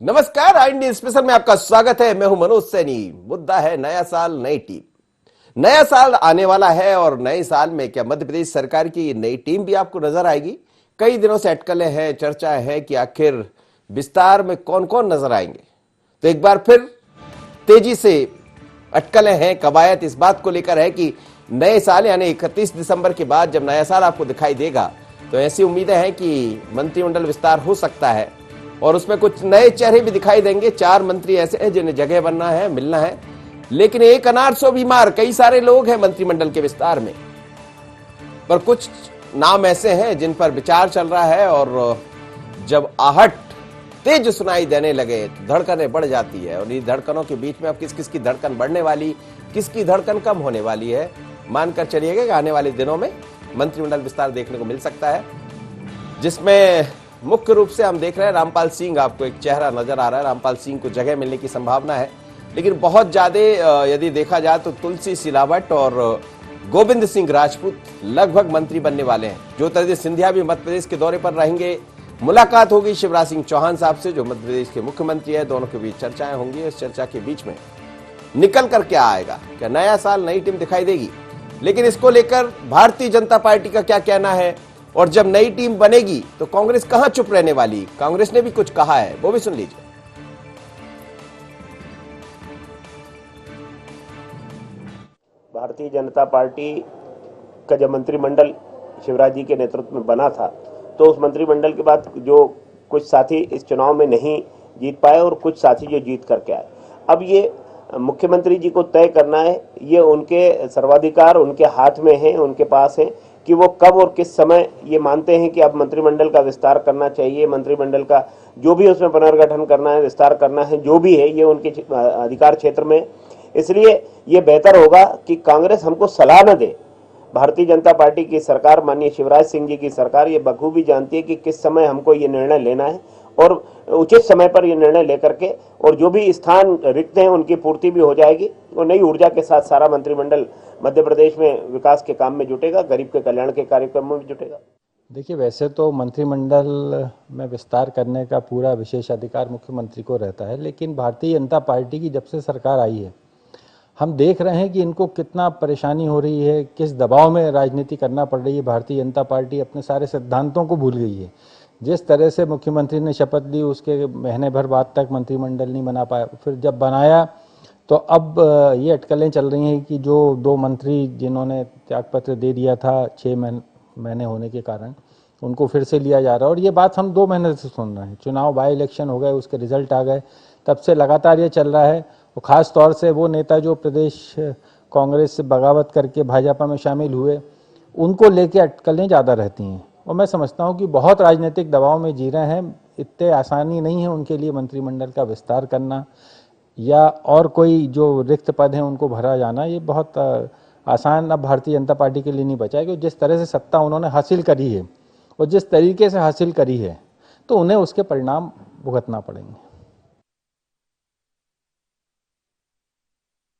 नमस्कार, आई India special में आपका स्वागत है। मैं हूं मनोज सैनी। मुद्दा है नया साल नई टीम। नया साल आने वाला है और नए साल में क्या मध्य प्रदेश सरकार की नई टीम भी आपको नजर आएगी? कई दिनों से अटकलें हैं, चर्चा है कि आखिर विस्तार में कौन कौन नजर आएंगे। तो एक बार फिर तेजी से अटकलें हैं, कवायद इस बात को लेकर है कि नए साल यानी 31 दिसंबर के बाद जब नया साल आपको दिखाई देगा तो ऐसी उम्मीदें हैं कि मंत्रिमंडल विस्तार हो सकता है और उसमें कुछ नए चेहरे भी दिखाई देंगे। 4 मंत्री ऐसे हैं जिन्हें जगह बनना है, मिलना है, लेकिन एक अनार सौ बीमार, कई सारे लोग हैं मंत्रिमंडल के विस्तार में, पर कुछ नाम ऐसे हैं जिन पर विचार चल रहा है और जब आहट तेज सुनाई देने लगे तो धड़कनें बढ़ जाती है। और इन धड़कनों के बीच में अब किस किस की धड़कन बढ़ने वाली, किसकी धड़कन कम होने वाली है, मानकर चलिएगा कि आने वाले दिनों में मंत्रिमंडल विस्तार देखने को मिल सकता है, जिसमें मुख्य रूप से हम देख रहे हैं रामपाल सिंह, आपको एक चेहरा नजर आ रहा है। रामपाल सिंह को जगह मिलने की संभावना है, लेकिन बहुत ज्यादा यदि देखा जाए तो तुलसी सिलावट और गोविंद सिंह राजपूत लगभग मंत्री बनने वाले हैं। ज्योतिरादित्य सिंधिया भी मध्य प्रदेश के दौरे पर रहेंगे। मुलाकात होगी शिवराज सिंह चौहान साहब से, जो मध्य प्रदेश के मुख्यमंत्री है। दोनों के बीच चर्चाएं होंगी। इस चर्चा के बीच में निकल कर क्या आएगा? क्या नया साल नई टीम दिखाई देगी? लेकिन इसको लेकर भारतीय जनता पार्टी का क्या कहना है, और जब नई टीम बनेगी तो कांग्रेस कहां चुप रहने वाली? कांग्रेस ने भी कुछ कहा है, वो भी सुन लीजिए। भारतीय जनता पार्टी का जब मंत्रिमंडल शिवराज जी के नेतृत्व में बना था तो उस मंत्रिमंडल के बाद जो कुछ साथी इस चुनाव में नहीं जीत पाए और कुछ साथी जो जीत करके आए, अब ये मुख्यमंत्री जी को तय करना है। ये उनके सर्वाधिकार उनके हाथ में है, उनके पास है कि वो कब और किस समय ये मानते हैं कि अब मंत्रिमंडल का विस्तार करना चाहिए, मंत्रिमंडल का जो भी उसमें पुनर्गठन करना है, विस्तार करना है, जो भी है ये उनके अधिकार क्षेत्र में। इसलिए ये बेहतर होगा कि कांग्रेस हमको सलाह न दे। भारतीय जनता पार्टी की सरकार, माननीय शिवराज सिंह जी की सरकार, ये बखूबी जानती है कि किस समय हमको ये निर्णय लेना है और उचित समय पर ये निर्णय लेकर के, और जो भी स्थान रिक्त हैं उनकी पूर्ति भी हो जाएगी और नई ऊर्जा के साथ सारा मंत्रिमंडल मध्य प्रदेश में विकास के काम में जुटेगा, गरीब के कल्याण के कार्यक्रमों में जुटेगा। देखिए, वैसे तो मंत्रिमंडल में विस्तार करने का पूरा विशेष अधिकार मुख्यमंत्री को रहता है, लेकिन भारतीय जनता पार्टी की जब से सरकार आई है हम देख रहे हैं कि इनको कितना परेशानी हो रही है, किस दबाव में राजनीति करना पड़ रही है। भारतीय जनता पार्टी अपने सारे सिद्धांतों को भूल गई है। जिस तरह से मुख्यमंत्री ने शपथ ली उसके महीने भर बाद तक मंत्रिमंडल नहीं बना पाया, फिर जब बनाया तो अब ये अटकलें चल रही हैं कि जो 2 मंत्री जिन्होंने त्यागपत्र दे दिया था 6 महीने होने के कारण, उनको फिर से लिया जा रहा है। और ये बात हम 2 महीने से सुन रहे हैं। चुनाव बाई इलेक्शन हो गए, उसके रिजल्ट आ गए, तब से लगातार ये चल रहा है। और ख़ास तौर से वो नेता जो प्रदेश कांग्रेस से बगावत करके भाजपा में शामिल हुए, उनको लेके अटकलें ज़्यादा रहती हैं। और मैं समझता हूँ कि बहुत राजनीतिक दबाव में जी रहे हैं। इतने आसानी नहीं है उनके लिए मंत्रिमंडल का विस्तार करना या और कोई जो रिक्त पद हैं उनको भरा जाना। ये बहुत आसान अब भारतीय जनता पार्टी के लिए नहीं बचा है, कि जिस तरह से सत्ता उन्होंने हासिल करी है और जिस तरीके से हासिल करी है तो उन्हें उसके परिणाम भुगतना पड़ेंगे।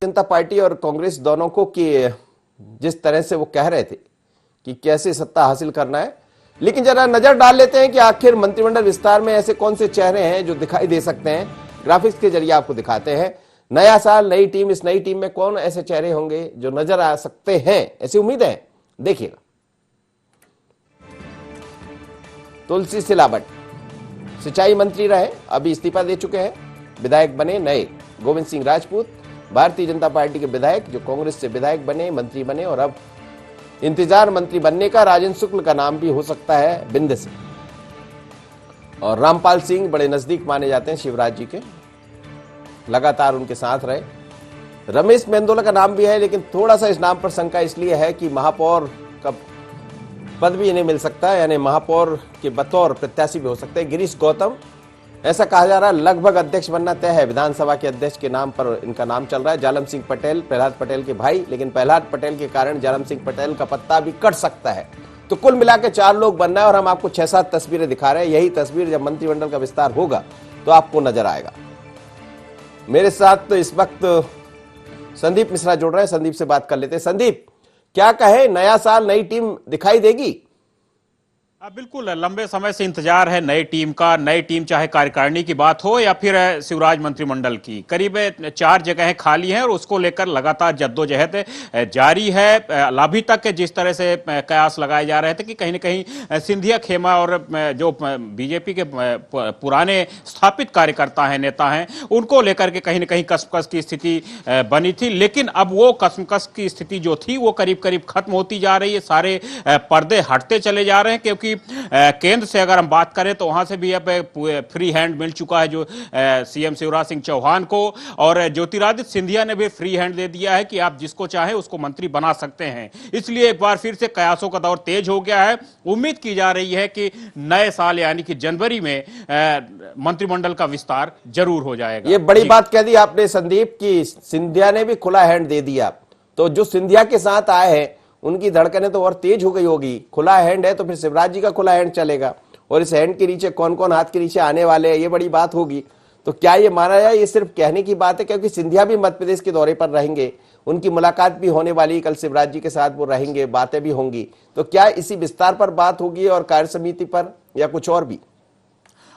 जनता पार्टी और कांग्रेस दोनों को कि जिस तरह से वो कह रहे थे कि कैसे सत्ता हासिल करना है, लेकिन जरा नजर डाल लेते हैं कि आखिर मंत्रिमंडल विस्तार में ऐसे कौन से चेहरे हैं जो दिखाई दे सकते हैं। ग्राफिक्स के जरिए आपको दिखाते हैं नया साल नई टीम। इस नई टीम में कौन ऐसे चेहरे होंगे जो नजर आ सकते हैं, ऐसी उम्मीद है। देखिएगा, तुलसी सिलावट सिंचाई मंत्री रहे, अभी इस्तीफा दे चुके हैं, विधायक बने नए। गोविंद सिंह राजपूत भारतीय जनता पार्टी के विधायक जो कांग्रेस से विधायक बने, मंत्री बने, और अब इंतजार मंत्री बनने का राजेंद्र शुक्ल का नाम भी हो सकता है बिंद से। और रामपाल सिंह बड़े नजदीक माने जाते हैं शिवराज जी के, लगातार उनके साथ रहे। रमेश मेंदोला का नाम भी है, लेकिन थोड़ा सा इस नाम पर शंका इसलिए है कि महापौर का पद भी इन्हें मिल सकता है, यानी महापौर के बतौर प्रत्याशी भी हो सकते हैं। गिरीश गौतम, ऐसा कहा जा रहा है लगभग अध्यक्ष बनना तय है, विधानसभा के अध्यक्ष के नाम पर इनका नाम चल रहा है। जालम सिंह पटेल, प्रहलाद पटेल के भाई, लेकिन प्रहलाद पटेल के कारण जालम सिंह पटेल का पत्ता भी कट सकता है। तो कुल मिलाकर 4 लोग बनना है और हम आपको 6-7 तस्वीरें दिखा रहे हैं। यही तस्वीर जब मंत्रिमंडल का विस्तार होगा तो आपको नजर आएगा। मेरे साथ तो इस वक्त संदीप मिश्रा जुड़ रहे हैं, संदीप से बात कर लेते हैं। संदीप, क्या कहे, नया साल नई टीम दिखाई देगी? बिल्कुल लंबे समय से इंतजार है नई टीम का। नई टीम चाहे कार्यकारिणी की बात हो या फिर शिवराज मंत्रिमंडल की, करीब 4 जगहें खाली हैं और उसको लेकर लगातार जद्दोजहद जारी है। अभी तक जिस तरह से कयास लगाए जा रहे थे कि कहीं न कहीं सिंधिया खेमा और जो बीजेपी के पुराने स्थापित कार्यकर्ता हैं, नेता हैं, उनको लेकर के कहीं न कहीं कसमकस की स्थिति बनी थी। लेकिन अब वो कसमकस की स्थिति जो थी वो करीब करीब खत्म होती जा रही है। सारे पर्दे हटते चले जा रहे हैं, क्योंकि केंद्र से अगर हम बात करें तो वहां से भी अब फ्री हैंड मिल चुका है जो सीएम शिवराज सिंह चौहान को, और ज्योतिरादित्य सिंधिया ने भी फ्री हैंड दे दिया है कि आप जिसको चाहें उसको मंत्री बना सकते हैं। इसलिए एक बार फिर से कयासों का दौर तेज हो गया है। उम्मीद की जा रही है कि नए साल यानी कि जनवरी में मंत्रिमंडल का विस्तार जरूर हो जाएगा। ये बड़ी बात कह दी आपने संदीप की सिंधिया ने भी खुला हैंड दे दिया, तो जो सिंधिया के साथ आए हैं उनकी धड़कनें तो और तेज हो गई होगी। खुला हैंड है तो फिर शिवराज जी का खुला हैंड चलेगा, और इस हैंड के नीचे कौन कौन हाथ के नीचे आने वाले हैं ये बड़ी बात होगी। तो क्या ये माना जाए ये सिर्फ कहने की बात है, क्योंकि सिंधिया भी मध्य प्रदेश के दौरे पर रहेंगे, उनकी मुलाकात भी होने वाली, कल शिवराज जी के साथ वो रहेंगे, बातें भी होंगी। तो क्या इसी विस्तार पर बात होगी और कार्य समिति पर, या कुछ और भी?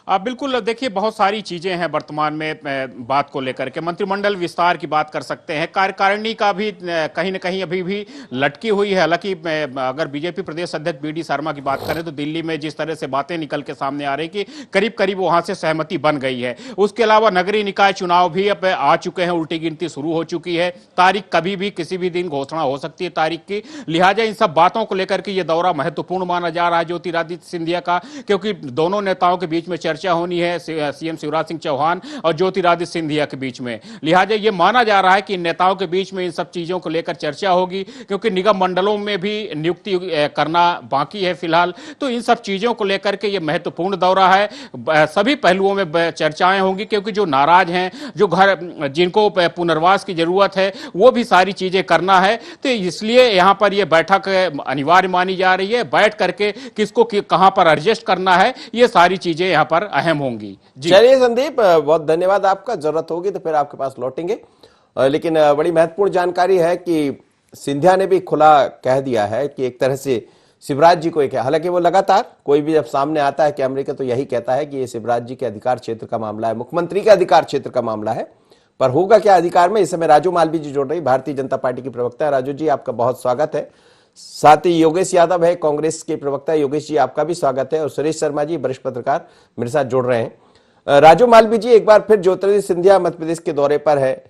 बिल्कुल, देखिए बहुत सारी चीजें हैं वर्तमान में बात को लेकर के। मंत्रिमंडल विस्तार की बात कर सकते हैं, कार्यकारिणी का भी कहीं न कहीं अभी भी लटकी हुई है। हालांकि अगर बीजेपी प्रदेश अध्यक्ष बीडी शर्मा की बात करें तो दिल्ली में जिस तरह से बातें निकल के सामने आ रही कि करीब करीब वहां से सहमति बन गई है। उसके अलावा नगरीय निकाय चुनाव भी अब आ चुके हैं, उल्टी गिनती शुरू हो चुकी है। तारीख कभी भी किसी भी दिन घोषणा हो सकती है तारीख की। लिहाजा इन सब बातों को लेकर के ये दौरा महत्वपूर्ण माना जा रहा है ज्योतिरादित्य सिंधिया का, क्योंकि दोनों नेताओं के बीच में चर्चा होनी है, सीएम शिवराज सिंह चौहान और ज्योतिरादित्य सिंधिया के बीच में। लिहाजा यह माना जा रहा है कि नेताओं के बीच में इन सब चीजों को लेकर चर्चा होगी, क्योंकि निगम मंडलों में भी नियुक्ति करना बाकी है फिलहाल। तो इन सब चीजों को लेकर के यह महत्वपूर्ण दौरा है। सभी पहलुओं में चर्चाएं होंगी, क्योंकि जो नाराज हैं, जो घर जिनको पुनर्वास की जरूरत है, वो भी सारी चीजें करना है। तो इसलिए यहां पर यह बैठक अनिवार्य मानी जा रही है। बैठ करके किसको कहां पर एडजस्ट करना है, ये सारी चीजें यहां पर अहम होंगी। चलिए संदीप, बहुत धन्यवाद आपका। जरूरत होगी तो फिर आपके पास लौटेंगे। लेकिन बड़ी महत्वपूर्ण जानकारी है कि सिंधिया ने भी खुला कह दिया है कि एक तरह से शिवराज जी को एक, हालांकि वो लगातार कोई भी जब सामने आता है कैमरे के तो यही कहता है कि ये शिवराज जी के अधिकार क्षेत्र का मामला है, मुख्यमंत्री के अधिकार क्षेत्र का मामला है। पर होगा क्या अधिकार में, इस समय राजू मालवीय जी जोड़ रही, भारतीय जनता पार्टी की प्रवक्ता है। राजू जी आपका बहुत स्वागत है। साथ ही योगेश यादव है, कांग्रेस के प्रवक्ता। योगेश जी आपका भी स्वागत है। और सुरेश शर्मा जी वरिष्ठ पत्रकार मेरे साथ जुड़ रहे हैं। राजू मालवीय जी, एक बार फिर ज्योतिरादित्य सिंधिया मध्य प्रदेश के दौरे पर है,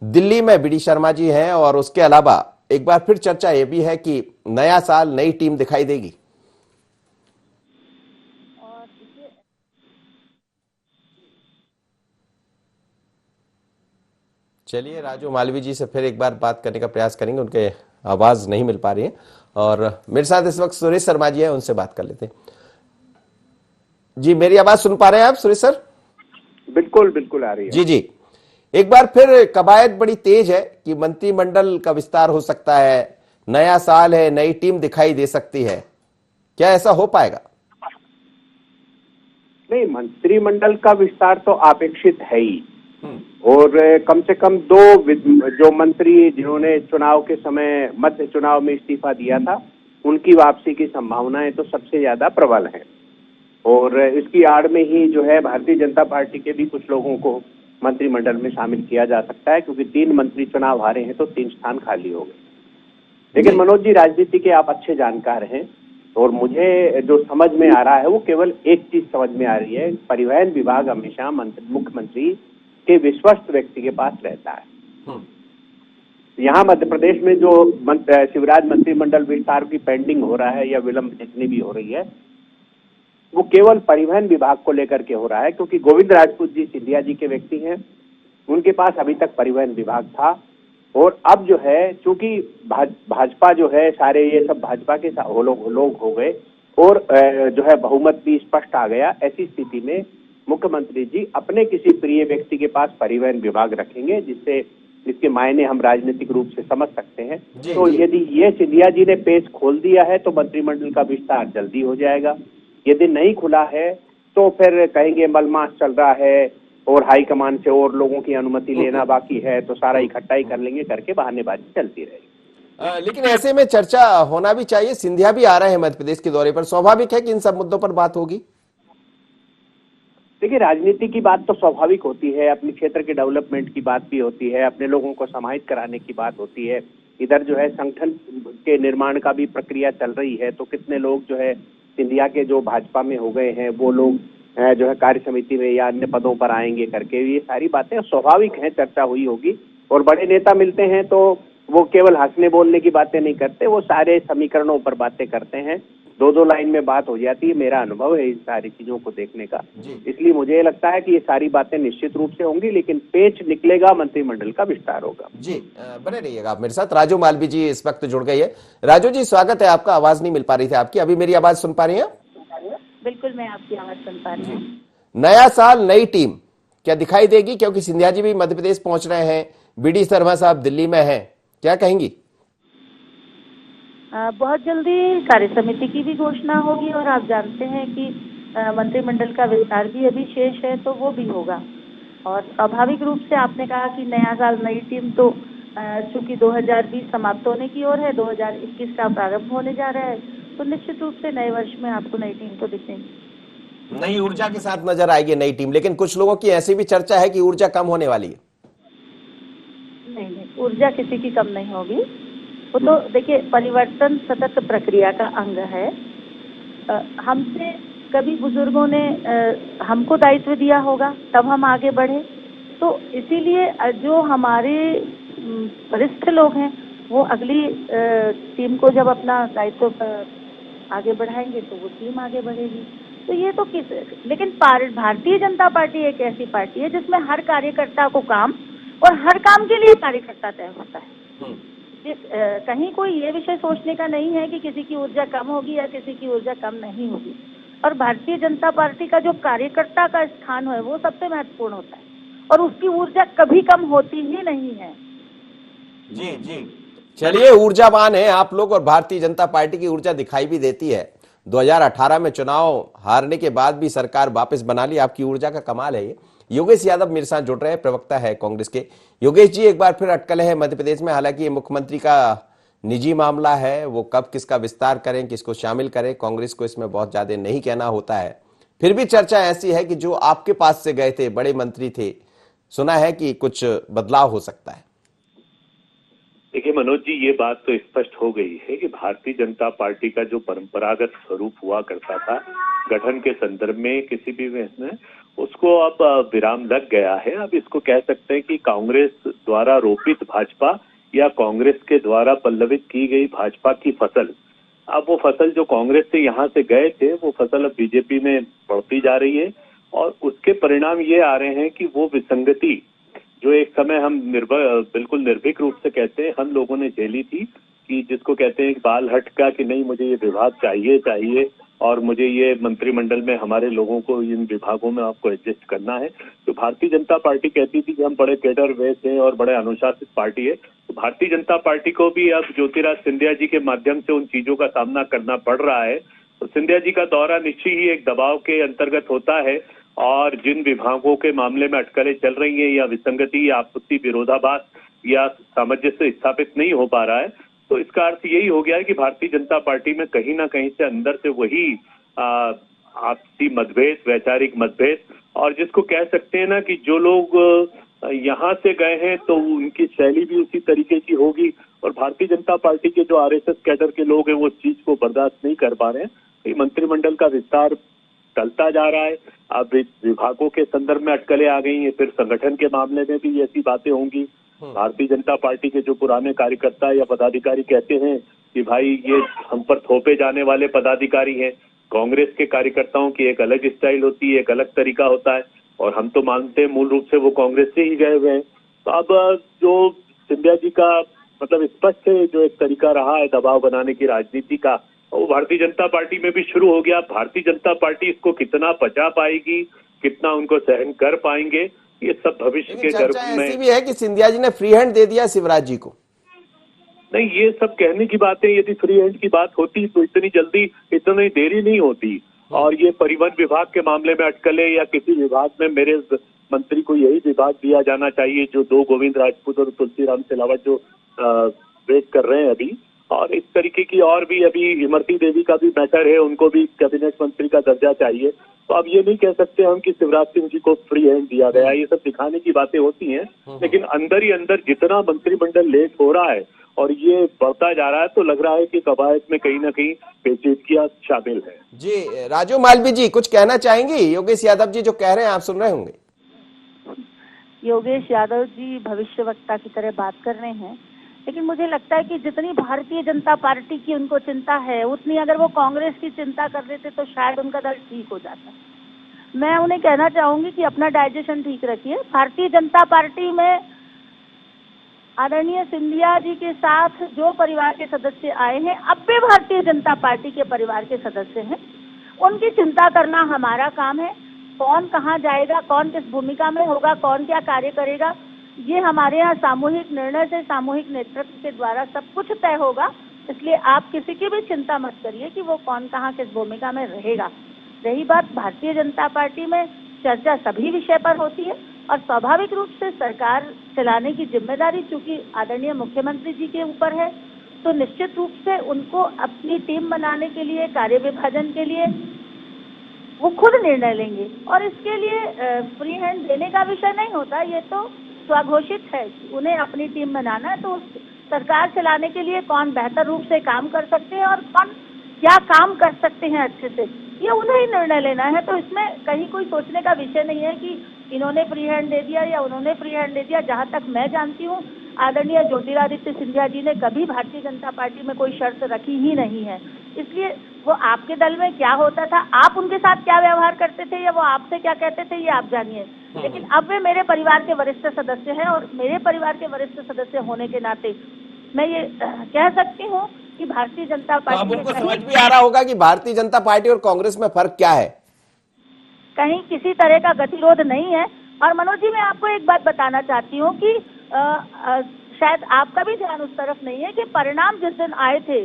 दिल्ली में बीडी शर्मा जी हैं, और उसके अलावा एक बार फिर चर्चा यह भी है कि नया साल नई टीम दिखाई देगी। चलिए राजू मालवीय जी से फिर एक बार बात करने का प्रयास करेंगे, उनके आवाज नहीं मिल पा रही है। और मेरे साथ इस वक्त सुरेश शर्मा जी हैं, उनसे बात कर लेते हैं। जी मेरी आवाज सुन पा रहे हैं आप सुरेश सर? बिल्कुल बिल्कुल आ रही है। जी जी, एक बार फिर कवायद बड़ी तेज है कि मंत्रिमंडल का विस्तार हो सकता है, नया साल है, नई टीम दिखाई दे सकती है। क्या ऐसा हो पाएगा? नहीं, मंत्रिमंडल का विस्तार तो अपेक्षित है ही, और कम से कम 2 जो मंत्री जिन्होंने चुनाव के समय मध्य चुनाव में इस्तीफा दिया था, उनकी वापसी की संभावनाएं तो सबसे ज्यादा प्रबल हैं। और इसकी आड़ में ही जो है भारतीय जनता पार्टी के भी कुछ लोगों को मंत्रिमंडल में शामिल किया जा सकता है, क्योंकि 3 मंत्री चुनाव हारे हैं तो 3 स्थान खाली हो गए। लेकिन मनोज जी, राजनीति के आप अच्छे जानकार हैं, और मुझे जो समझ में आ रहा है वो केवल एक चीज समझ में आ रही है, परिवहन विभाग हमेशा मुख्यमंत्री के विश्वस्त व्यक्ति के पास रहता है। यहाँ मध्य प्रदेश में जो शिवराज मंत्रिमंडल विस्तार की पेंडिंग हो रहा है या विलंब जितनी भी हो रही है, वो केवल परिवहन विभाग को लेकर के हो रहा है, क्योंकि गोविंद राजपूत जी सिंधिया जी के व्यक्ति हैं, उनके पास अभी तक परिवहन विभाग था। और अब जो है, चूंकि भाजपा जो है, सारे ये सब भाजपा के लोग हो गए, और जो है बहुमत भी स्पष्ट आ गया। ऐसी स्थिति में मुख्यमंत्री जी अपने किसी प्रिय व्यक्ति के पास परिवहन विभाग रखेंगे, जिसके मायने हम राजनीतिक रूप से समझ सकते हैं। तो यदि ये सिंधिया जी ने पेज खोल दिया है तो मंत्रिमंडल का विस्तार जल्दी हो जाएगा। यदि नहीं खुला है तो फिर कहेंगे मलमास चल रहा है और हाईकमान से और लोगों की अनुमति लेना बाकी है, तो सारा इकट्ठा ही कर लेंगे, करके बहानेबाजी चलती रहेगी। लेकिन ऐसे में चर्चा होना भी चाहिए। सिंधिया भी आ रहे हैं मध्य प्रदेश के दौरे पर, स्वाभाविक है कि इन सब मुद्दों पर बात होगी। देखिए, राजनीति की बात तो स्वाभाविक होती है, अपने क्षेत्र के डेवलपमेंट की बात भी होती है, अपने लोगों को समाहित कराने की बात होती है। इधर जो है संगठन के निर्माण का भी प्रक्रिया चल रही है, तो कितने लोग जो है सिंधिया के जो भाजपा में हो गए हैं वो लोग जो है कार्य समिति में या अन्य पदों पर आएंगे करके, ये सारी बातें स्वाभाविक हैं, चर्चा हुई होगी। और बड़े नेता मिलते हैं तो वो केवल हंसने बोलने की बातें नहीं करते, वो सारे समीकरणों पर बातें करते हैं। दो दो लाइन में बात हो जाती है, मेरा अनुभव है इन सारी चीजों को देखने का। इसलिए मुझे लगता है कि ये सारी बातें निश्चित रूप से होंगी, लेकिन पेच निकलेगा, मंत्रिमंडल का विस्तार होगा। जी, बने रहिएगा आप मेरे साथ। राजू मालवी जी इस वक्त जुड़ गई है। राजू जी, स्वागत है आपका। आवाज नहीं मिल पा रही थी आपकी, अभी मेरी आवाज सुन पा रही हैं? बिल्कुल, मैं आपकी आवाज सुन पा रही हूँ। नया साल नई टीम क्या दिखाई देगी? क्योंकि सिंधिया जी भी मध्य प्रदेश पहुंच रहे हैं, बीडी शर्मा साहब दिल्ली में हैं, क्या कहेंगी? बहुत जल्दी कार्य समिति की भी घोषणा होगी और आप जानते हैं कि मंत्रिमंडल का विस्तार भी अभी शेष है, तो वो भी होगा। और स्वाभाविक रूप से आपने कहा कि नया साल नई टीम, तो चूंकि 2020 समाप्त होने की ओर है, 2021 का प्रारंभ होने जा रहा है, तो निश्चित रूप से नए वर्ष में आपको नई टीम तो दिखेगी। नई ऊर्जा के साथ नजर आएगी नई टीम, लेकिन कुछ लोगों की ऐसी भी चर्चा है कि ऊर्जा कम होने वाली है। नहीं, ऊर्जा किसी की कम नहीं होगी। वो तो देखिए, परिवर्तन सतत प्रक्रिया का अंग है। हमसे कभी बुजुर्गों ने हमको दायित्व दिया होगा, तब हम आगे बढ़े। तो इसीलिए जो हमारे वरिष्ठ लोग हैं, वो अगली टीम को जब अपना दायित्व आगे बढ़ाएंगे तो वो टीम आगे बढ़ेगी। तो ये तो लेकिन भारतीय जनता पार्टी एक ऐसी पार्टी है जिसमें हर कार्यकर्ता को काम और हर काम के लिए कार्यकर्ता तय होता है। कहीं कोई ये विषय सोचने का नहीं है कि किसी की ऊर्जा कम होगी या किसी की ऊर्जा कम नहीं होगी। और भारतीय जनता पार्टी का जो कार्यकर्ता का स्थान है वो सबसे महत्वपूर्ण होता है, और उसकी ऊर्जा कभी कम होती ही नहीं है। जी जी, चलिए, ऊर्जावान है आप लोग, और भारतीय जनता पार्टी की ऊर्जा दिखाई भी देती है। 2018 में चुनाव हारने के बाद भी सरकार वापस बना ली, आपकी ऊर्जा का कमाल है ये। योगेश यादव मेरे साथ जुड़ रहे हैं, प्रवक्ता है कांग्रेस के। योगेश जी, एक बार फिर अटकलें हैं मध्य प्रदेश में। हालांकि ये मुख्यमंत्री का निजी मामला है, वो कब किसका विस्तार करें, किसको शामिल करें, कांग्रेस को इसमें बहुत ज्यादा नहीं कहना होता है। फिर भी चर्चा ऐसी है कि जो आपके पास से गए थे, बड़े मंत्री थे, सुना है कि कुछ बदलाव हो सकता है। देखिए मनोज जी, ये बात तो स्पष्ट हो गई है कि भारतीय जनता पार्टी का जो परंपरागत स्वरूप हुआ करता था गठन के संदर्भ में किसी भी में, उसको अब विराम लग गया है। अब इसको कह सकते हैं कि कांग्रेस द्वारा रोपित भाजपा या कांग्रेस के द्वारा पल्लवित की गई भाजपा की फसल, अब वो फसल जो कांग्रेस से यहाँ से गए थे वो फसल अब बीजेपी में बढ़ती जा रही है। और उसके परिणाम ये आ रहे हैं कि वो विसंगति जो एक समय हम बिल्कुल निर्भीक रूप से कहते हैं हम लोगों ने झेली थी, कि जिसको कहते हैं बाल हटका कि नहीं मुझे ये विभाग चाहिए और मुझे ये मंत्रिमंडल में हमारे लोगों को इन विभागों में आपको एडजस्ट करना है। तो भारतीय जनता पार्टी कहती थी कि हम बड़े कैडर बेस हैं और बड़े अनुशासित पार्टी है। तो भारतीय जनता पार्टी को भी अब ज्योतिराज सिंधिया जी के माध्यम से उन चीजों का सामना करना पड़ रहा है। तो सिंधिया जी का दौरा निश्चित ही एक दबाव के अंतर्गत होता है, और जिन विभागों के मामले में अटकलें चल रही हैं या विसंगति या आपत्ति विरोधाभास या सामंजस्य स्थापित नहीं हो पा रहा है, तो इसका अर्थ यही हो गया है कि भारतीय जनता पार्टी में कहीं ना कहीं से अंदर से वही आपसी मतभेद, वैचारिक मतभेद, और जिसको कह सकते हैं ना कि जो लोग यहाँ से गए हैं तो उनकी शैली भी उसी तरीके की होगी, और भारतीय जनता पार्टी के जो आरएसएस कैडर के लोग हैं वो इस चीज को बर्दाश्त नहीं कर पा रहे हैं। तो मंत्रिमंडल का विस्तार चलता जा रहा है। अब विभागों के संदर्भ में अटकलें आ गई हैं, फिर संगठन के मामले में भी ऐसी बातें होंगी। भारतीय जनता पार्टी के जो पुराने कार्यकर्ता या पदाधिकारी कहते हैं कि भाई ये हम पर थोपे जाने वाले पदाधिकारी हैं, कांग्रेस के कार्यकर्ताओं की एक अलग स्टाइल होती है, एक अलग तरीका होता है, और हम तो मानते हैं मूल रूप से वो कांग्रेस से ही गए हुए हैं। तो अब जो सिंधिया जी का मतलब स्पष्ट है जो एक तरीका रहा है दबाव बनाने की राजनीति का, वो भारतीय जनता पार्टी में भी शुरू हो गया। भारतीय जनता पार्टी इसको कितना पचा पाएगी, कितना उनको सहन कर पाएंगे, ये सब भविष्य के गर्भ में। ऐसी भी है कि सिंधिया जी ने फ्री हैंड दे दिया शिवराज जी को। नहीं, ये सब कहने की बातें, यदि फ्री हैंड की बात होती तो इतनी जल्दी इतनी देरी नहीं होती। और ये परिवहन विभाग के मामले में अटकलें या किसी विभाग में मेरे मंत्री को यही विभाग दिया जाना चाहिए जो 2 गोविंद राजपूत और तुलसीराम सिलावट जो ब्रेक कर रहे हैं अभी। और इस तरीके की और भी अभी इमरती देवी का भी मैटर है, उनको भी कैबिनेट मंत्री का दर्जा चाहिए। तो अब ये नहीं कह सकते हम कि शिवराज सिंह जी को फ्री हैंड दिया गया, ये सब दिखाने की बातें होती हैं, लेकिन अंदर ही अंदर जितना मंत्रिमंडल लेट हो रहा है और ये बढ़ता जा रहा है, तो लग रहा है कि कवायद में कहीं ना कहीं पेचीदगियां शामिल है। जी राजू मालवी जी कुछ कहना चाहेंगी? योगेश यादव जी जो कह रहे हैं आप सुन रहे होंगे। योगेश यादव जी भविष्यवक्ता की तरह बात कर रहे हैं, लेकिन मुझे लगता है कि जितनी भारतीय जनता पार्टी की उनको चिंता है, उतनी अगर वो कांग्रेस की चिंता कर लेते तो शायद उनका दल ठीक हो जाता। मैं उन्हें कहना चाहूंगी कि अपना डाइजेशन ठीक रखिए। भारतीय जनता पार्टी में आदरणीय सिंधिया जी के साथ जो परिवार के सदस्य आए हैं, अब भी भारतीय जनता पार्टी के परिवार के सदस्य हैं। उनकी चिंता करना हमारा काम है। कौन कहाँ जाएगा, कौन किस भूमिका में होगा, कौन क्या कार्य करेगा, ये हमारे यहाँ सामूहिक निर्णय से, सामूहिक नेतृत्व के द्वारा सब कुछ तय होगा। इसलिए आप किसी की भी चिंता मत करिए कि वो कौन कहाँ किस भूमिका में रहेगा। रही बात भारतीय जनता पार्टी में, चर्चा सभी विषय पर होती है और स्वाभाविक रूप से सरकार चलाने की जिम्मेदारी चूंकि आदरणीय मुख्यमंत्री जी के ऊपर है, तो निश्चित रूप से उनको अपनी टीम बनाने के लिए, कार्य विभाजन के लिए वो खुद निर्णय लेंगे। और इसके लिए फ्री हैंड देने का विषय नहीं होता, ये तो स्वघोषित है कि उन्हें अपनी टीम बनाना है। तो सरकार चलाने के लिए कौन बेहतर रूप से काम कर सकते हैं और कौन क्या काम कर सकते हैं अच्छे से, ये उन्हें ही निर्णय लेना है। तो इसमें कहीं कोई सोचने का विषय नहीं है कि इन्होंने फ्री हैंड दे दिया या उन्होंने फ्री हैंड दे दिया। जहाँ तक मैं जानती हूँ, आदरणीय ज्योतिरादित्य सिंधिया जी ने कभी भारतीय जनता पार्टी में कोई शर्त रखी ही नहीं है। इसलिए वो आपके दल में क्या होता था, आप उनके साथ क्या व्यवहार करते थे या वो आपसे क्या कहते थे, ये आप जानिए। लेकिन अब वे मेरे परिवार के वरिष्ठ सदस्य हैं और मेरे परिवार के वरिष्ठ सदस्य होने के नाते मैं ये कह सकती हूँ कि भारतीय जनता तो अब पार्टी उनको समझ भी आ रहा होगा कि भारतीय जनता पार्टी और कांग्रेस में फर्क क्या है। कहीं किसी तरह का गतिरोध नहीं है। और मनोज जी, मैं आपको एक बात बताना चाहती हूँ कि शायद आपका भी ध्यान उस तरफ नहीं है कि परिणाम जिस दिन आए थे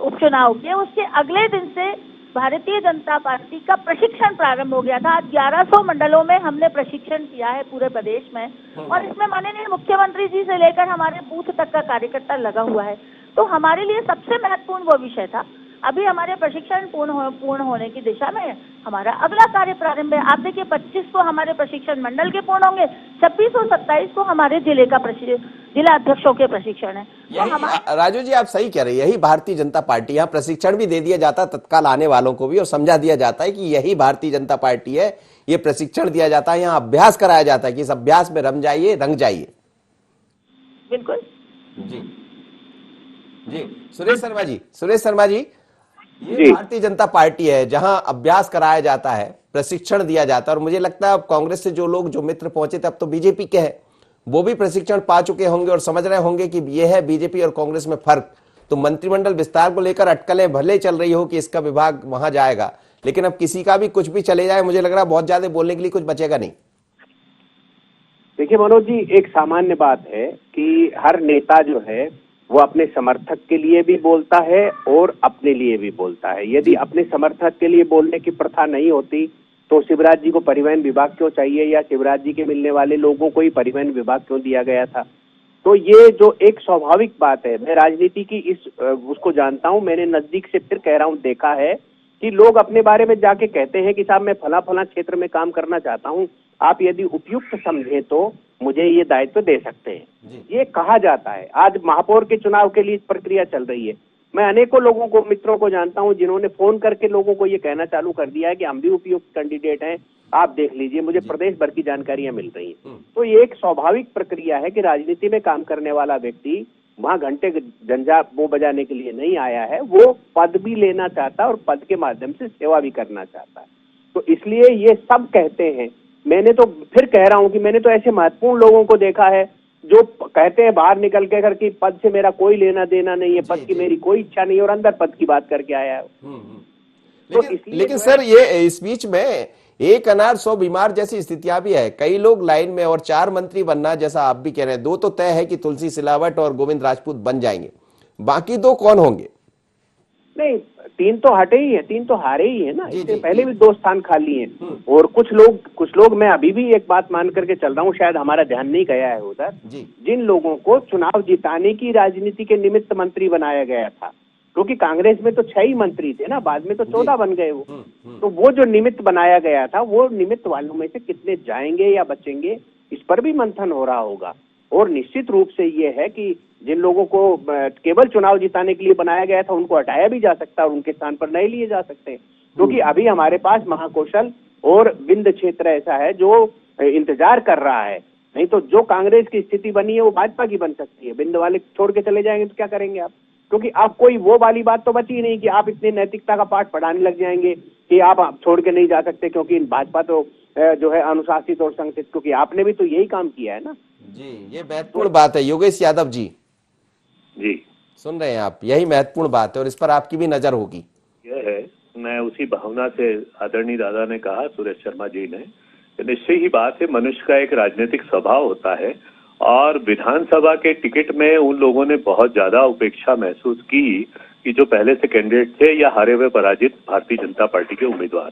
उपचुनाव के, उसके अगले दिन से भारतीय जनता पार्टी का प्रशिक्षण प्रारंभ हो गया था। आज 1100 मंडलों में हमने प्रशिक्षण किया है पूरे प्रदेश में, और इसमें माननीय मुख्यमंत्री जी से लेकर हमारे बूथ तक का कार्यकर्ता लगा हुआ है। तो हमारे लिए सबसे महत्वपूर्ण वो विषय था। अभी हमारे प्रशिक्षण पूर्ण होने की दिशा में हमारा अगला कार्य प्रारंभ है। आप देखिए, 25 को हमारे प्रशिक्षण मंडल के पूर्ण होंगे, 26 और 27 को हमारे जिला अध्यक्षों के प्रशिक्षण है। तो राजू जी आप सही कह रहे हैं, यही भारतीय जनता पार्टी, यहाँ प्रशिक्षण भी दे दिया जाता है तत्काल आने वालों को भी और समझा दिया जाता है कि यही भारतीय जनता पार्टी है। ये प्रशिक्षण दिया जाता है, यहाँ अभ्यास कराया जाता है कि इस अभ्यास में रम जाइए, रंग जाइए। बिल्कुल जी जी। सुरेश शर्मा जी ये भारतीय जनता पार्टी है जहां अभ्यास कराया जाता है, प्रशिक्षण दिया जाता है। और मुझे लगता है अब कांग्रेस से जो लोग, जो मित्र पहुंचे थे, अब तो बीजेपी के हैं, वो भी प्रशिक्षण पा चुके होंगे और समझ रहे होंगे कि ये है बीजेपी और कांग्रेस में फर्क। तो मंत्रिमंडल विस्तार को लेकर अटकलें भले चल रही हो कि इसका विभाग वहां जाएगा, लेकिन अब किसी का भी कुछ भी चले जाए, मुझे लग रहा है बहुत ज्यादा बोलने के लिए कुछ बचेगा नहीं। देखिए मनोज जी, एक सामान्य बात है कि हर नेता जो है वो अपने समर्थक के लिए भी बोलता है और अपने लिए भी बोलता है। यदि अपने समर्थक के लिए बोलने की प्रथा नहीं होती तो शिवराज जी को परिवहन विभाग क्यों चाहिए, या शिवराज जी के मिलने वाले लोगों को ही परिवहन विभाग क्यों दिया गया था। तो ये जो एक स्वाभाविक बात है, मैं राजनीति की उसको जानता हूं, मैंने नजदीक से फिर कह रहा हूं देखा है कि लोग अपने बारे में जाके कहते हैं कि साहब मैं फला फला क्षेत्र में काम करना चाहता हूं, आप यदि उपयुक्त समझे तो मुझे ये दायित्व दे सकते हैं, ये कहा जाता है। आज महापौर के चुनाव के लिए प्रक्रिया चल रही है। मैं अनेकों लोगों को, मित्रों को जानता हूं जिन्होंने फोन करके लोगों को ये कहना चालू कर दिया है कि हम भी उपयुक्त कैंडिडेट हैं, आप देख लीजिए, मुझे प्रदेश भर की जानकारियां मिल रही हैं। तो ये एक स्वाभाविक प्रक्रिया है कि राजनीति में काम करने वाला व्यक्ति वहां घंटे झंझा वो बजाने के लिए नहीं आया है, वो पद भी लेना चाहता है और पद के माध्यम से सेवा भी करना चाहता है। तो इसलिए ये सब कहते हैं। मैंने तो फिर कह रहा हूं कि मैंने तो ऐसे महत्वपूर्ण लोगों को देखा है जो कहते हैं बाहर निकल के कर कि पद से मेरा कोई लेना देना नहीं है, पद की मेरी कोई इच्छा नहीं है, और अंदर पद की बात करके आया है। तो लेकिन सर ये इस बीच में एक अनार 100 बीमार जैसी स्थितियां भी है। कई लोग लाइन में, और 4 मंत्री बनना जैसा आप भी कह रहे हैं, 2 तो तय है कि तुलसी सिलावट और गोविंद राजपूत बन जाएंगे, बाकी 2 कौन होंगे? नहीं, 3 तो हटे ही है, 3 तो हारे ही है ना। जी, इससे जी, पहले जी। भी 2 स्थान खाली हैं। और कुछ लोग मैं अभी भी एक बात मान करके चल रहा हूँ, शायद हमारा ध्यान नहीं गया है उधर, जी। जिन लोगों को चुनाव जिताने की राजनीति के निमित्त मंत्री बनाया गया था, क्योंकि कांग्रेस में तो 6 ही मंत्री थे ना, बाद में तो 14 बन गए वो। तो वो जो निमित्त बनाया गया था, वो निमित्त वालों में से कितने जाएंगे या बचेंगे, इस पर भी मंथन हो रहा होगा। और निश्चित रूप से ये है कि जिन लोगों को केवल चुनाव जिताने के लिए बनाया गया था, उनको हटाया भी जा सकता है और उनके स्थान पर नए लिए जा सकते हैं, क्योंकि अभी हमारे पास महाकौशल और विंध्य क्षेत्र ऐसा है जो इंतजार कर रहा है। नहीं तो जो कांग्रेस की स्थिति बनी है वो भाजपा की बन सकती है। विंध्य वाले छोड़ के चले जाएंगे तो क्या करेंगे आप? क्योंकि अब कोई वो वाली बात तो बची ही नहीं कि आप इतने नैतिकता का पाठ पढ़ाने लग जाएंगे कि आप छोड़ के नहीं जा सकते, क्योंकि भाजपा तो जो है अनुशासित और संगठित, क्योंकि आपने भी तो यही काम किया है ना। जी, ये महत्वपूर्ण बात है योगेश यादव जी। जी, सुन रहे हैं आप, यही महत्वपूर्ण बात है और इस पर आपकी भी नजर होगी। यह है, मैं उसी भावना से, आदरणीय दादा ने कहा, सुरेश शर्मा जी ने, निश्चय ही बात है, मनुष्य का एक राजनीतिक स्वभाव होता है और विधानसभा के टिकट में उन लोगों ने बहुत ज्यादा उपेक्षा महसूस की कि जो पहले से कैंडिडेट थे या हारे हुए पराजित भारतीय जनता पार्टी के उम्मीदवार।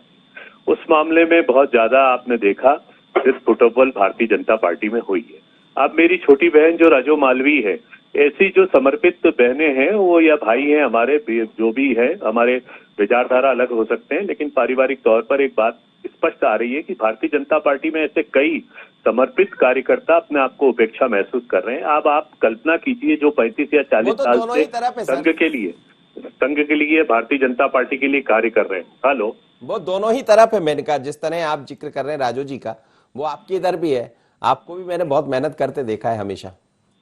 उस मामले में बहुत ज्यादा आपने देखा सिर्फ फुटबॉल भारतीय जनता पार्टी में हुई है। अब मेरी छोटी बहन जो राजो मालवी है, ऐसी जो समर्पित बहनें हैं वो या भाई हैं हमारे, जो भी है, हमारे विचारधारा अलग हो सकते हैं, लेकिन पारिवारिक तौर पर एक बात स्पष्ट आ रही है कि भारतीय जनता पार्टी में ऐसे कई समर्पित कार्यकर्ता अपने आप को उपेक्षा महसूस कर रहे हैं। अब आप कल्पना कीजिए जो 35 या 40 तो साल दोनों से ही तरफ है सर। संघ के लिए भारतीय जनता पार्टी के लिए कार्य कर रहे हैं। हेलो, वो दोनों ही तरफ है। मैंने कहा जिस तरह आप जिक्र कर रहे हैं राजू जी का, वो आपके इधर भी है। आपको भी मैंने बहुत मेहनत करते देखा है हमेशा।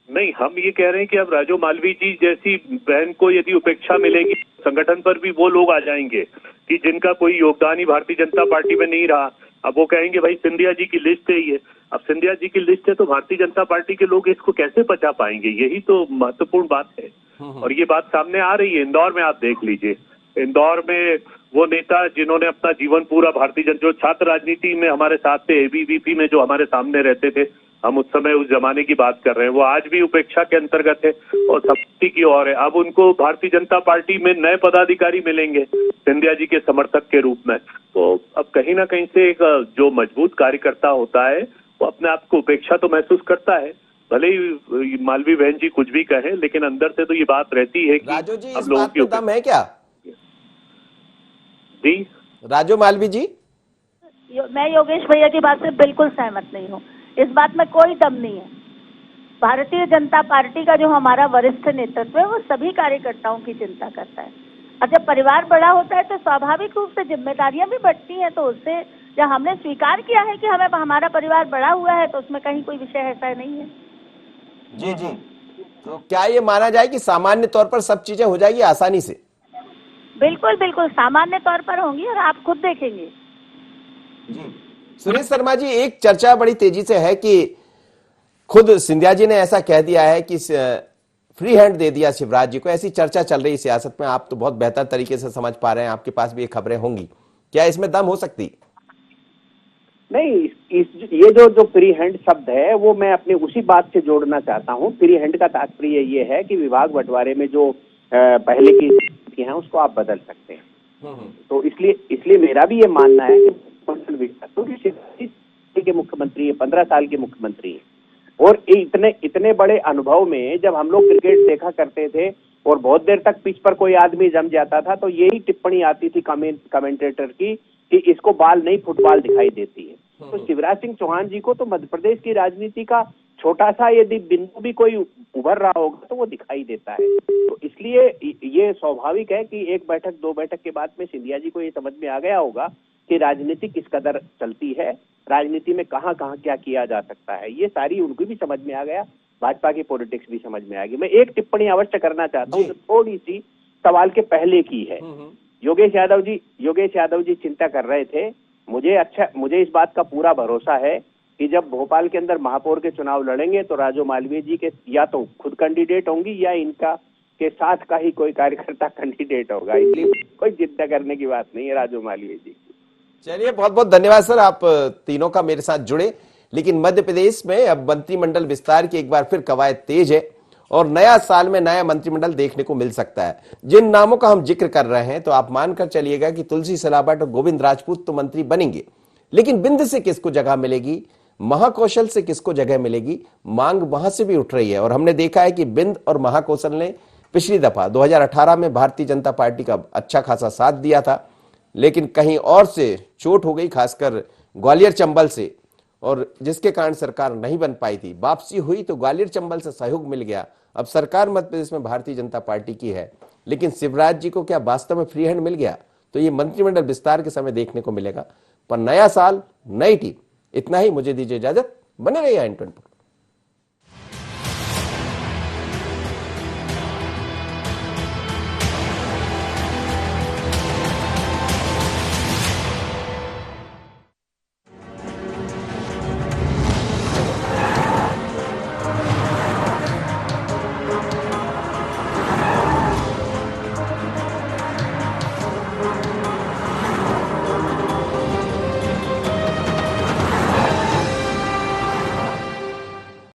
नहीं, हम ये कह रहे हैं कि अब राजो मालवी जी जैसी बहन को यदि उपेक्षा मिलेगी, संगठन पर भी वो लोग आ जाएंगे कि जिनका कोई योगदान ही भारतीय जनता पार्टी में नहीं रहा। अब वो कहेंगे भाई सिंधिया जी की लिस्ट है ये, अब सिंधिया जी की लिस्ट है तो भारतीय जनता पार्टी के लोग इसको कैसे पचा पाएंगे? यही तो महत्वपूर्ण बात है। और ये बात सामने आ रही है। इंदौर में आप देख लीजिए, इंदौर में वो नेता जिन्होंने अपना जीवन पूरा भारतीय जनता, जो छात्र राजनीति में हमारे साथ थे, एबीवीपी में जो हमारे सामने रहते थे, हम उस समय उस जमाने की बात कर रहे हैं, वो आज भी उपेक्षा के अंतर्गत है और सख्ती की ओर है। अब उनको भारतीय जनता पार्टी में नए पदाधिकारी मिलेंगे सिंधिया जी के समर्थक के रूप में। तो अब कहीं ना कहीं से एक जो मजबूत कार्यकर्ता होता है वो अपने आप को उपेक्षा तो महसूस करता है, भले ही मालवी बहन जी कुछ भी कहें, लेकिन अंदर से तो ये बात रहती है कि राजू जी, अब इस लोगों बात की में दम है क्या? जी, राजू मालवी जी, मैं योगेश भैया की बात से बिल्कुल सहमत नहीं हूँ। इस बात में कोई दम नहीं है। भारतीय जनता पार्टी का जो हमारा वरिष्ठ नेतृत्व है वो सभी कार्यकर्ताओं की चिंता करता है, और जब परिवार बड़ा होता है तो स्वाभाविक रूप से जिम्मेदारियां भी बढ़ती हैं। तो उससे जब हमने स्वीकार किया है कि हमें हमारा परिवार बड़ा हुआ है तो उसमें कहीं कोई विषय ऐसा नहीं है। जी जी, तो क्या ये माना जाए कि सामान्य तौर पर सब चीजें हो जाएगी आसानी से? बिल्कुल बिल्कुल सामान्य तौर पर होंगी और आप खुद देखेंगे। सुरेश शर्मा जी, एक चर्चा बड़ी तेजी से है कि खुद सिंधिया जी ने ऐसा कह दिया है कि फ्री हैंड दे दिया शिवराज जी को। ऐसी चर्चा चल रही है सियासत में, आप तो बहुत बेहतर तरीके से समझ पा रहे हैं, आपके पास भी ये खबरें होंगी। क्या इसमें दम हो सकती? नहीं, ये जो फ्री हैंड शब्द है वो मैं अपने उसी बात से जोड़ना चाहता हूँ। फ्री हैंड का तात्पर्य ये है कि विभाग बंटवारे में जो पहले की हैं उसको आप बदल सकते हैं। तो इसलिए मेरा भी ये मानना है कि के मुख्यमंत्री है, 15 साल के मुख्यमंत्री है, और इतने बड़े अनुभव में जब हम लोग क्रिकेट देखा करते थे और बहुत देर तक पिच पर कोई आदमी जम जाता था तो यही टिप्पणी आती थी कमेंटेटर की कि इसको बाल नहीं फुटबॉल दिखाई देती है। तो शिवराज सिंह चौहान जी को तो मध्य प्रदेश की राजनीति का छोटा सा यदि बिंदु भी कोई उभर रहा होगा तो वो दिखाई देता है। तो इसलिए ये स्वाभाविक है कि 1 बैठक 2 बैठक के बाद में सिंधिया जी को ये समझ में आ गया होगा कि राजनीति किस कदर चलती है, राजनीति में कहाँ कहाँ क्या किया जा सकता है, ये सारी उनको भी समझ में आ गया, भाजपा की पॉलिटिक्स भी समझ में आ गई। मैं एक टिप्पणी अवश्य करना चाहता हूँ जो थोड़ी सी सवाल के पहले की है। योगेश यादव जी चिंता कर रहे थे। मुझे इस बात का पूरा भरोसा है कि जब भोपाल के अंदर महापौर के चुनाव लड़ेंगे तो राजो मालवीय जी के या तो खुद कैंडिडेट होंगी या इनका के साथ का ही कोई कार्यकर्ता कैंडिडेट होगा, इसलिए कोई चिंता करने की बात नहीं है राजो मालवीय जी। चलिए, बहुत बहुत धन्यवाद सर, आप तीनों का मेरे साथ जुड़े। लेकिन मध्य प्रदेश में अब मंत्रिमंडल विस्तार की एक बार फिर कवायद तेज है और नया साल में नया मंत्रिमंडल देखने को मिल सकता है। जिन नामों का हम जिक्र कर रहे हैं तो आप मानकर चलिएगा कि तुलसी सिलावट और गोविंद राजपूत तो मंत्री बनेंगे, लेकिन बिंद से किसको जगह मिलेगी, महाकौशल से किसको जगह मिलेगी, मांग वहां से भी उठ रही है। और हमने देखा है कि बिंद और महाकौशल ने पिछली दफा 2018 में भारतीय जनता पार्टी का अच्छा खासा साथ दिया था, लेकिन कहीं और से चोट हो गई, खासकर ग्वालियर चंबल से, और जिसके कारण सरकार नहीं बन पाई थी। वापसी हुई तो ग्वालियर चंबल से सहयोग मिल गया। अब सरकार मध्य प्रदेश में भारतीय जनता पार्टी की है, लेकिन शिवराज जी को क्या वास्तव में फ्री हैंड मिल गया? तो ये मंत्रिमंडल विस्तार के समय देखने को मिलेगा। पर नया साल, नई टीम, इतना ही। मुझे दीजिए इजाजत, बने रहिए N24।